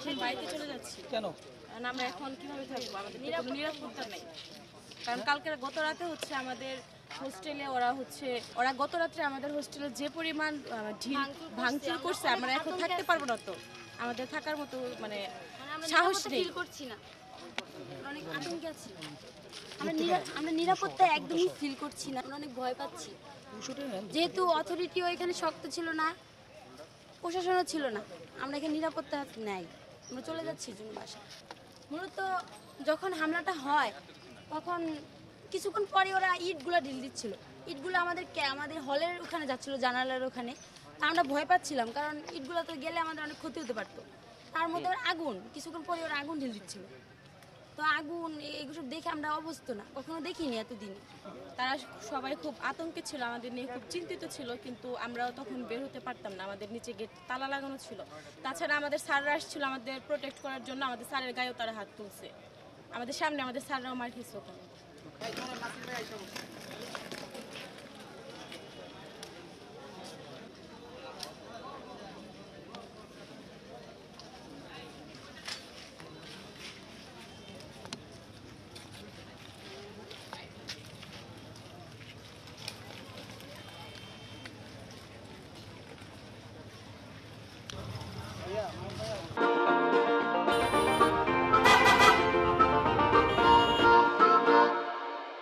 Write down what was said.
এখন বাড়িতে চলে যাচ্ছি। কেন? কারণ আমরা এখন কিভাবে থাকবো, আমাদের কোনো নিরাপত্তা নেই। কারণ কালকে গত রাতে হচ্ছে আমাদের হোস্টেলে ওরা গত রাত্রে আমাদের হোস্টেলে যে পরিমাণ ভাঙচুর করছে, আমরা এখন থাকতে পারবো না। তো আমাদের থাকার মতো মানে সাহস নেই। করছি না, অনেক আতঙ্কে আছি। আমরা নিরাপত্তা একদমই ফিল করছি না, আমরা অনেক ভয় পাচ্ছি। যেহেতু অথরিটিও এখানে শক্ত ছিল না, প্রশাসনও ছিল না, আমরা এখানে নিরাপত্তা নেই, আমরা চলে যাচ্ছি জন্য বাসা। মূলত যখন হামলাটা হয় তখন কিছুক্ষণ পরে ওরা ইটগুলো ঢিল দিচ্ছিল, ইটগুলো আমাদের হলের ওখানে যাচ্ছিল, জানালার ওখানে। তা আমরা ভয় পাচ্ছিলাম, কারণ ইটগুলো তো গেলে আমাদের অনেক ক্ষতি হতে পারতো। তার মধ্যে ওরা আগুন, কিছুক্ষণ পরে ওরা আগুন ঢিল দিচ্ছিল। তো আগুন এগুলো দেখে আমরা অবস্থ না, কখনো দেখিনি এতদিনে। তারা সবাই খুব আতঙ্কে ছিল, আমাদের নিয়ে খুব চিন্তিত ছিল, কিন্তু আমরাও তখন বের হতে পারতাম না, আমাদের নিচে গেট তালা লাগানো ছিল। তাছাড়া আমাদের স্যাররা আসছিল আমাদের প্রোটেক্ট করার জন্য, আমাদের স্যারের গায়েও তারা হাত তুলছে, আমাদের সামনে আমাদের স্যাররাও মার খেয়েছে ওখানে।